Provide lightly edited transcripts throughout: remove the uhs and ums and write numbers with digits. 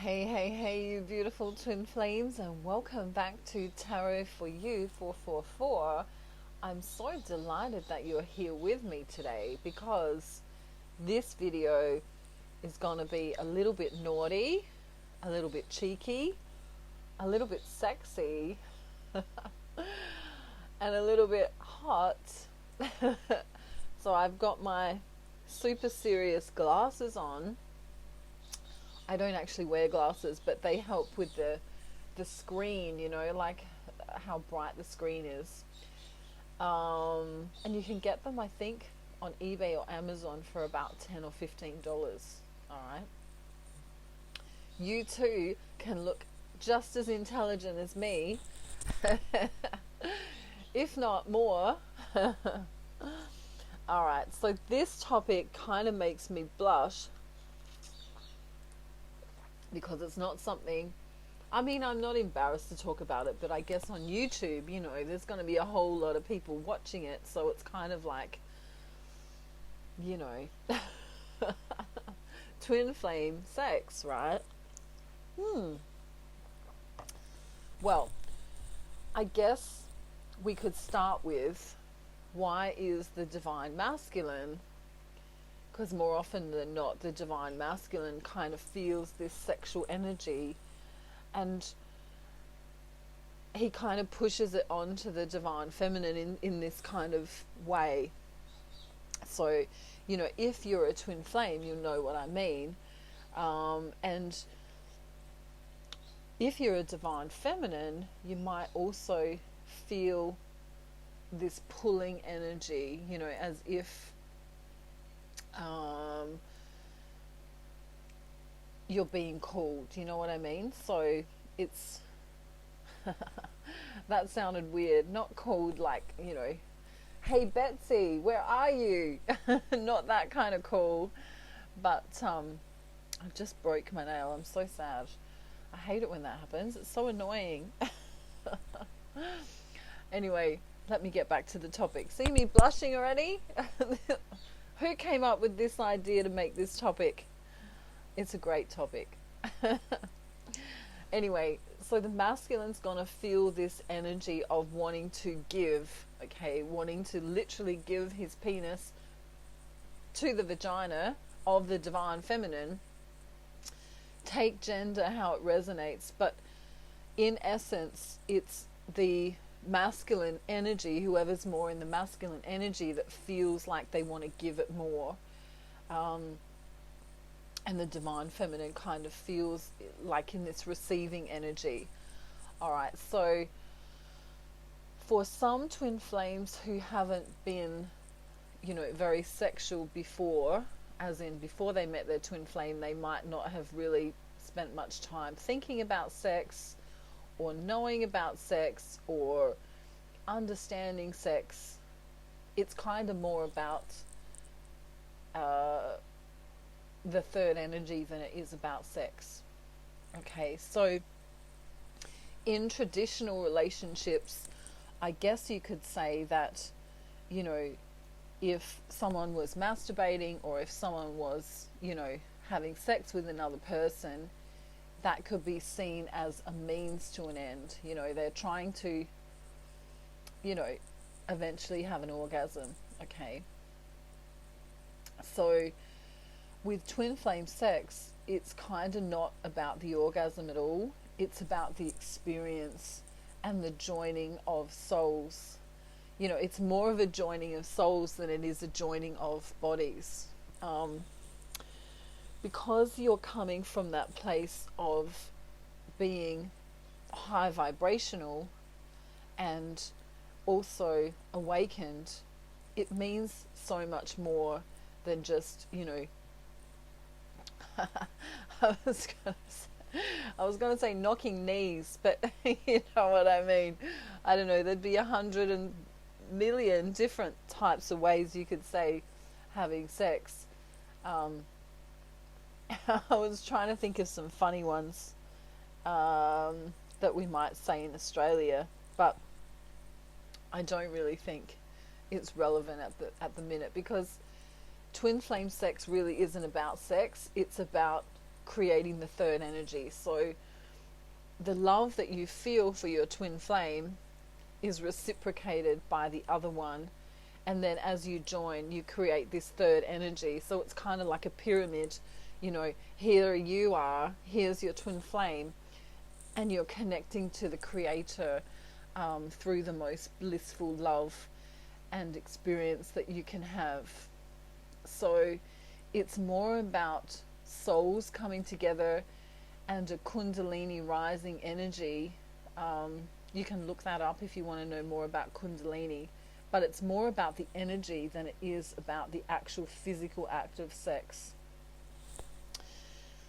Hey, you beautiful twin flames, and welcome back to Tarot for You 444. I'm so delighted that you're here with me today because this video is going to be a little bit naughty, a little bit cheeky, a little bit sexy, and a little bit hot. So I've got my super serious glasses on. I don't actually wear glasses, but they help with the screen, like how bright the screen is. And you can get them, I think, on eBay or Amazon for about $10 or $15. All right. You too can look just as intelligent as me, if not more. All right. So this topic kind of makes me blush, because it's not something, I'm not embarrassed to talk about it, but I guess on YouTube, there's going to be a whole lot of people watching it, so it's kind of like, twin flame sex, right? Well, I guess we could start with, why is the divine masculine? Because more often than not, the divine masculine kind of feels this sexual energy, and he kind of pushes it onto the divine feminine in this kind of way. So, if you're a twin flame, you'll know what I mean. And if you're a divine feminine, you might also feel this pulling energy, as if you're being called, you know what I mean? So it's that sounded weird, not called like, hey Betsy, where are you? Not that kind of call, but I just broke my nail. I'm so sad. I hate it when that happens. It's so annoying. Anyway, let me get back to the topic. See me blushing already? Who came up with this idea to make this topic? It's a great topic. Anyway, so the masculine's going to feel this energy of wanting to give, okay? Wanting to literally give his penis to the vagina of the divine feminine. Take gender how it resonates, but in essence, it's the masculine energy, whoever's more in the masculine energy, that feels like they want to give it more, and the divine feminine kind of feels like in this receiving energy. All right, so for some twin flames who haven't been, very sexual before, as in before they met their twin flame, they might not have really spent much time thinking about sex, or knowing about sex, or understanding sex. It's kind of more about the third energy than it is about sex. Okay, so in traditional relationships, I guess you could say that, if someone was masturbating, or if someone was, having sex with another person, that could be seen as a means to an end. They're trying to, eventually have an orgasm. Okay. So with twin flame sex, it's kind of not about the orgasm at all. It's about the experience and the joining of souls. It's more of a joining of souls than it is a joining of bodies. Because you're coming from that place of being high vibrational and also awakened, it means so much more than just, I was gonna say knocking knees, but you know what I mean. I don't know, there'd be 100 million different types of ways you could say having sex. I was trying to think of some funny ones that we might say in Australia, but I don't really think it's relevant at the minute, because twin flame sex really isn't about sex. It's about creating the third energy. So the love that you feel for your twin flame is reciprocated by the other one, and then as you join, you create this third energy. So it's kind of like a pyramid. Here you are, here's your twin flame, and you're connecting to the creator through the most blissful love and experience that you can have. So it's more about souls coming together and a kundalini rising energy. You can look that up if you want to know more about kundalini, but it's more about the energy than it is about the actual physical act of sex.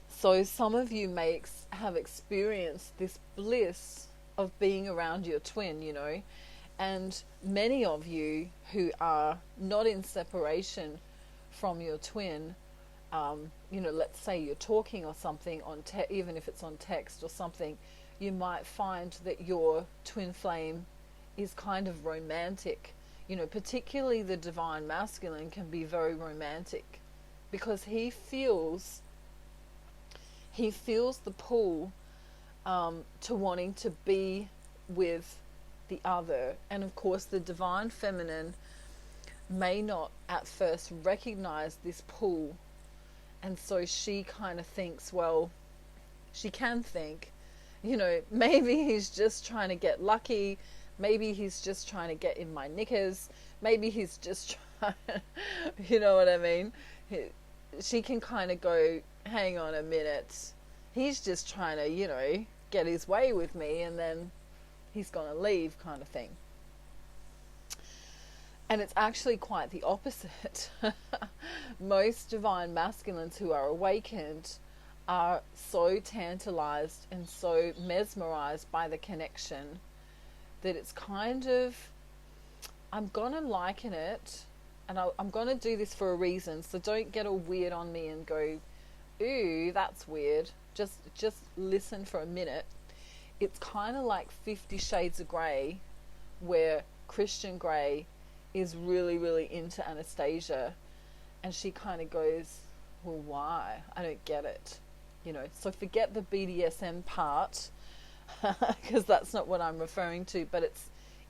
So some of you may have experienced this bliss of being around your twin, and many of you who are not in separation from your twin, let's say you're talking or something even if it's on text or something, you might find that your twin flame is kind of romantic. Particularly the divine masculine can be very romantic because he feels the pull to wanting to be with the other. And of course the divine feminine may not at first recognize this pull, and so she kind of thinks, well, she can think, maybe he's just trying to get lucky, maybe he's just trying to get in my knickers, maybe he's just trying you know what I mean. She can kind of go, hang on a minute, he's just trying to get his way with me, and then he's gonna leave, kind of thing. And it's actually quite the opposite. Most divine masculines who are awakened are so tantalized and so mesmerized by the connection that it's kind of, I'm gonna liken it, and I'm gonna do this for a reason, so don't get all weird on me and go, ooh, that's weird. Just listen for a minute. It's kind of like 50 Shades of Grey, where Christian Grey is really, really into Anastasia, and she kind of goes, well, why? I don't get it. So forget the BDSM part, because that's not what I'm referring to, but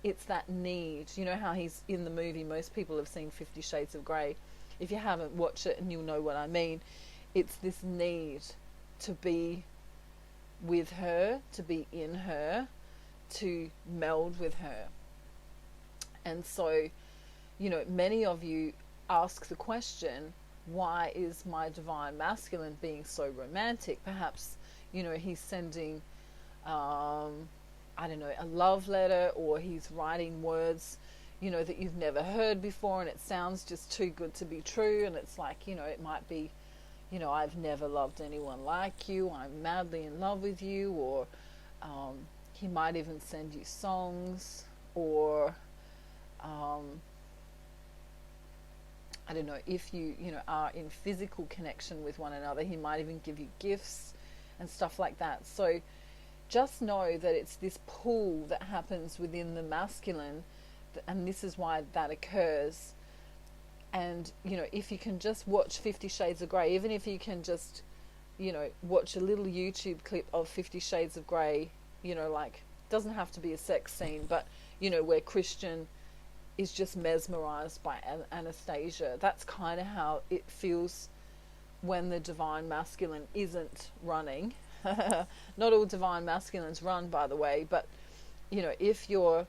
it's that need. How he's in the movie, most people have seen 50 Shades of Grey. If you haven't, watch it and you'll know what I mean. It's this need to be with her, to be in her, to meld with her. And so, many of you ask the question, why is my divine masculine being so romantic? Perhaps, he's sending, I don't know, a love letter, or he's writing words, that you've never heard before, and it sounds just too good to be true. And it's like, it might be, I've never loved anyone like you, I'm madly in love with you, or he might even send you songs, or I don't know, if you are in physical connection with one another, he might even give you gifts and stuff like that. So just know that it's this pull that happens within the masculine, and this is why that occurs. And if you can just watch 50 Shades of Grey, even if you can just watch a little YouTube clip of 50 Shades of Grey, like, doesn't have to be a sex scene, but where Christian is just mesmerized by Anastasia. That's kind of how it feels when the divine masculine isn't running. Not all divine masculines run, by the way, but if you're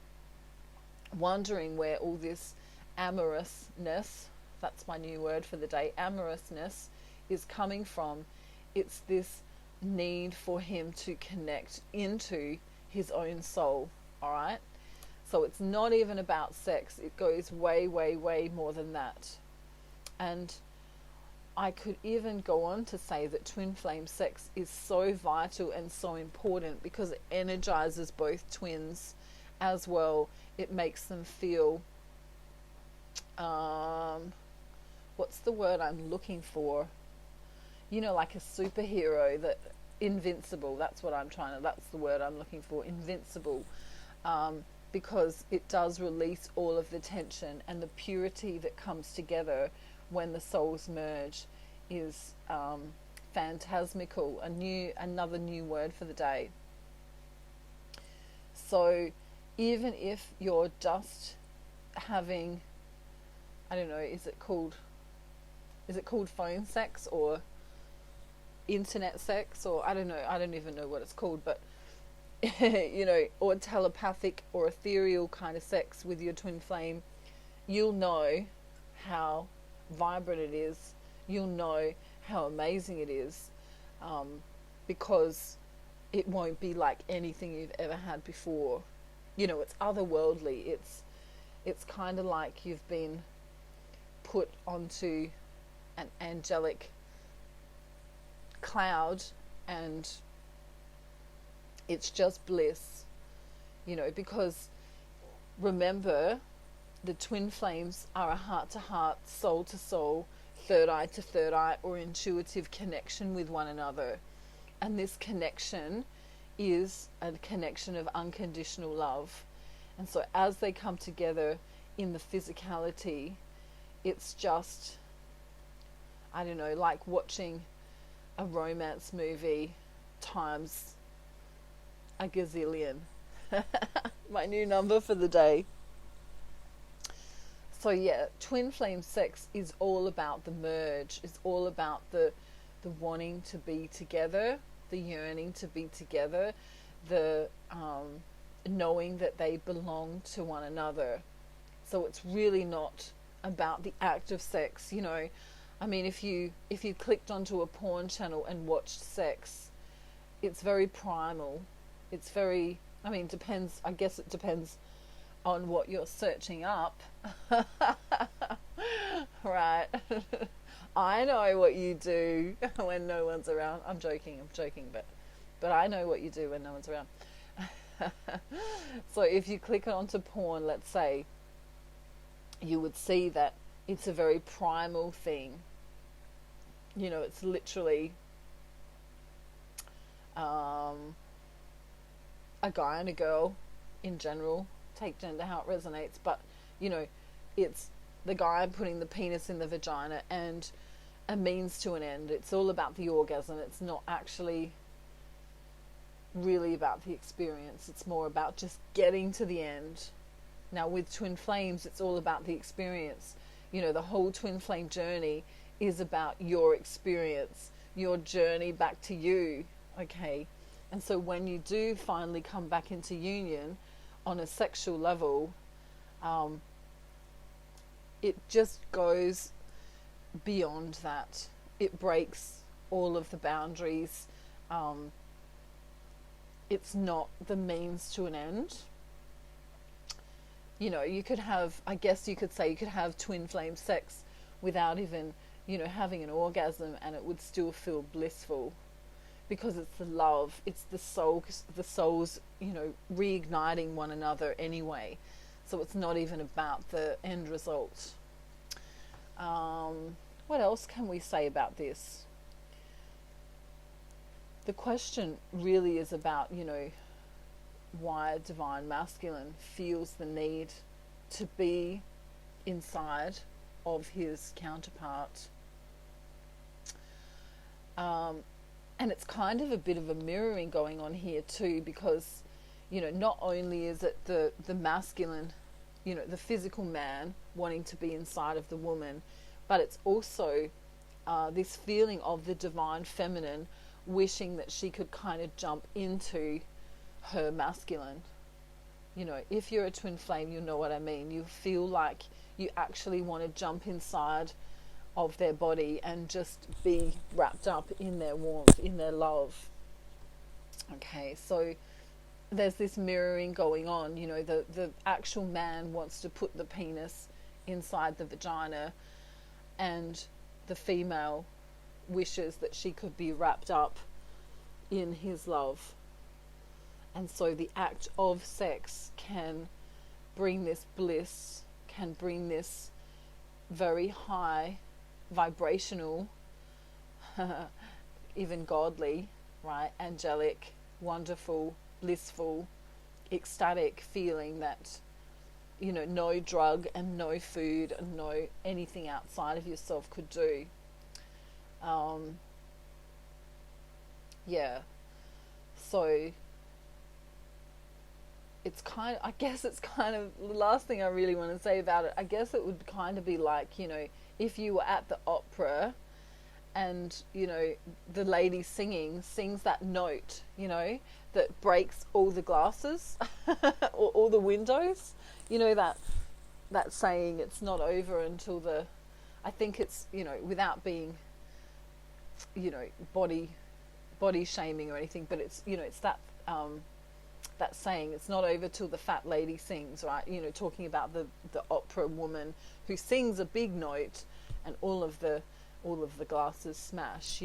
wondering where all this amorousness, that's my new word for the day, amorousness, is coming from, it's this need for him to connect into his own soul. All right, so it's not even about sex, it goes way, way, way more than that. And I could even go on to say that twin flame sex is so vital and so important because it energizes both twins as well. It makes them feel, what's the word I'm looking for? Like a superhero, that invincible, that's the word I'm looking for, invincible. Because it does release all of the tension, and the purity that comes together when the souls merge is phantasmical, another new word for the day. So even if you're just having, I don't know, is it called phone sex or internet sex, or I don't know, I don't even know what it's called, but or telepathic or ethereal kind of sex with your twin flame, you'll know how vibrant it is. You'll know how amazing it is, because it won't be like anything you've ever had before. It's otherworldly. It's kind of like you've been put onto an angelic cloud, and it's just bliss, because remember, the twin flames are a heart to heart, soul to soul, third eye to third eye, or intuitive connection with one another. And this connection is a connection of unconditional love. And so as they come together in the physicality, it's just, I don't know, like watching a romance movie times a gazillion. My new number for the day. So yeah, twin flame sex is all about the merge. It's all about the wanting to be together, the yearning to be together, the knowing that they belong to one another. So it's really not about the act of sex. I mean, if you clicked onto a porn channel and watched sex, it's very primal. It's very, I mean, depends. I guess it depends on what you're searching up. Right. I know what you do when no one's around. I'm joking, but I know what you do when no one's around. So if you click onto porn, let's say, you would see that it's a very primal thing. It's literally a guy and a girl in general. Take gender how it resonates, but it's the guy putting the penis in the vagina and a means to an end. It's all about the orgasm. It's not actually really about the experience. It's more about just getting to the end. Now with twin flames, it's all about the experience. The whole twin flame journey is about your experience, your journey back to you. Okay. And so when you do finally come back into union on a sexual level, it just goes beyond that. It breaks all of the boundaries. It's not the means to an end. You could have, I guess you could say, you could have twin flame sex without even, having an orgasm, and it would still feel blissful, because it's the love, it's the souls, reigniting one another anyway. So it's not even about the end result. What else can we say about this? The question really is about, why Divine Masculine feels the need to be inside of his counterpart. And it's kind of a bit of a mirroring going on here too, because, not only is it the masculine, the physical man wanting to be inside of the woman, but it's also this feeling of the divine feminine wishing that she could kind of jump into her masculine. If you're a twin flame, you'll know what I mean. You feel like you actually want to jump inside of their body and just be wrapped up in their warmth, in their love. Okay, so there's this mirroring going on. The actual man wants to put the penis inside the vagina, and the female wishes that she could be wrapped up in his love. And so the act of sex can bring this bliss, can bring this very high vibrational, even godly, right, angelic, wonderful, blissful, ecstatic feeling that, no drug and no food and no anything outside of yourself could do. Yeah. So it's kind of, I guess it's kind of the last thing I really want to say about it. I guess it would kind of be like, if you were at the opera and, the lady sings that note, that breaks all the glasses or all the windows, that saying, it's not over until I think it's, without being, body shaming or anything, but it's, it's that saying, it's not over till the fat lady sings, right? Talking about the opera woman who sings a big note and all of the glasses smash,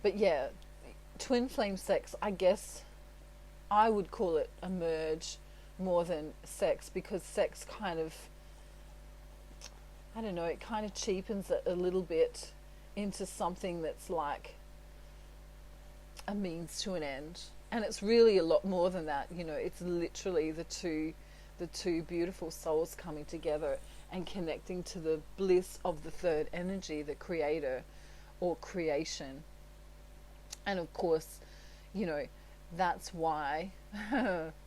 but yeah, twin flame sex, I guess I would call it a merge more than sex, because sex kind of, I don't know, it kind of cheapens it a little bit into something that's like a means to an end, and it's really a lot more than that. It's literally the two beautiful souls coming together and connecting to the bliss of the third energy, the creator or creation. And of course, that's why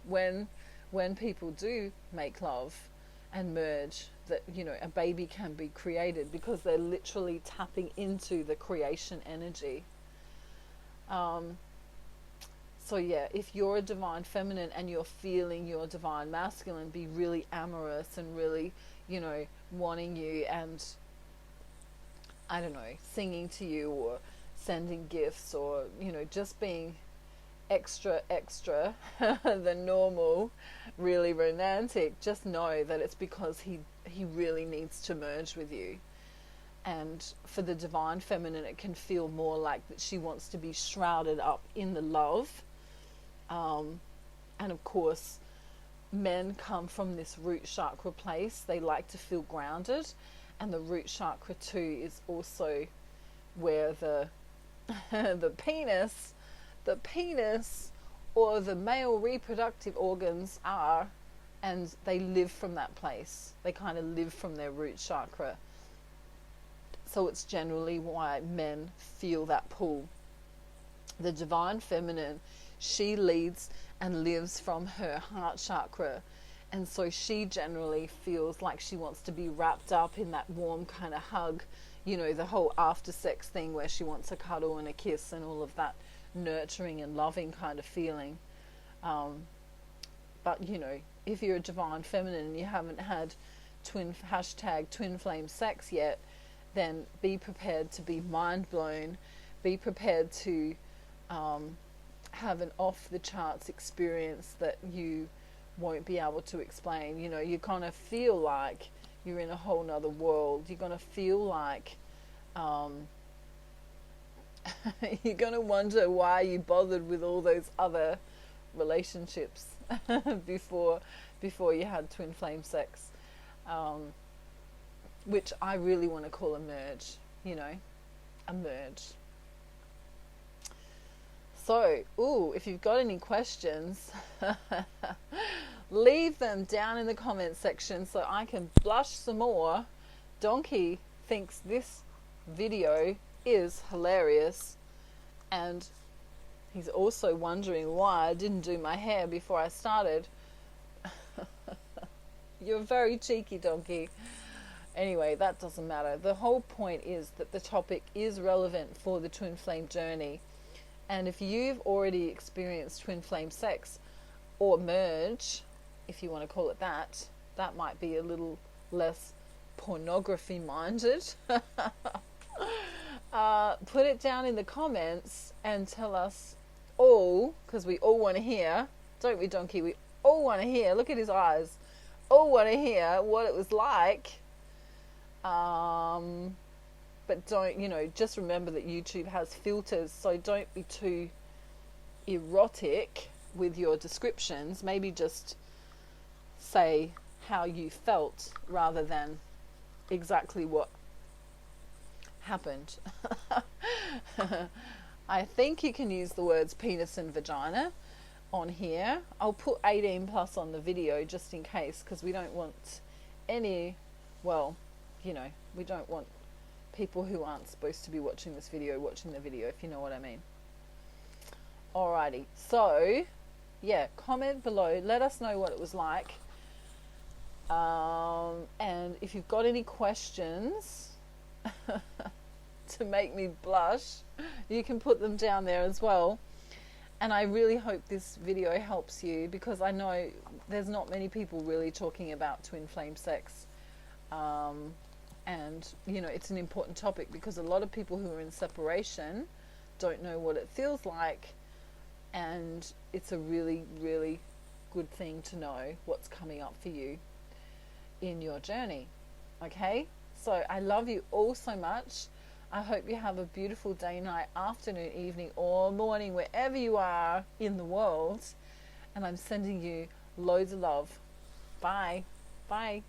when people do make love and merge, that a baby can be created, because they're literally tapping into the creation energy. So yeah, if you're a divine feminine and you're feeling your divine masculine be really amorous and really, wanting you and, I don't know, singing to you or sending gifts or, just being extra than normal, really romantic, just know that it's because he really needs to merge with you. And for the divine feminine, it can feel more like that she wants to be shrouded up in the love. And of course, men come from this root chakra place. They like to feel grounded. And the root chakra too is also where the penis or the male reproductive organs are. And they live from that place. They kind of live from their root chakra. So it's generally why men feel that pull. The divine feminine, she leads and lives from her heart chakra. And so she generally feels like she wants to be wrapped up in that warm kind of hug, the whole after sex thing where she wants a cuddle and a kiss and all of that nurturing and loving kind of feeling. But, if you're a divine feminine and you haven't had twin flame sex yet, then be prepared to be mind blown. Be prepared to have an off the charts experience that you won't be able to explain. You kind of feel like you're in a whole nother world. You're going to feel like you're going to wonder why you bothered with all those other relationships before you had twin flame sex. Which I really want to call a merge, a merge. So, if you've got any questions, leave them down in the comments section so I can blush some more. Donkey thinks this video is hilarious, and he's also wondering why I didn't do my hair before I started. You're very cheeky, Donkey. Anyway, that doesn't matter. The whole point is that the topic is relevant for the twin flame journey. And if you've already experienced twin flame sex or merge, if you want to call it that, that might be a little less pornography minded. Put it down in the comments and tell us all, because we all want to hear, don't we, Donkey? We all want to hear. Look at his eyes. All want to hear what it was like. But don't, just remember that YouTube has filters, so don't be too erotic with your descriptions. Maybe just say how you felt rather than exactly what happened. I think you can use the words penis and vagina on here. I'll put 18 plus on the video just in case, because we don't want any, we don't want people who aren't supposed to be watching this video watching the video, if you know what I mean. Alrighty, so yeah, comment below, let us know what it was like, and if you've got any questions to make me blush, you can put them down there as well. And I really hope this video helps you, because I know there's not many people really talking about twin flame sex, and you know, it's an important topic because a lot of people who are in separation don't know what it feels like, and it's a really, really good thing to know what's coming up for you in your journey. Okay, so I love you all so much. I hope you have a beautiful day, night, afternoon, evening, or morning, wherever you are in the world, and I'm sending you loads of love. Bye. Bye.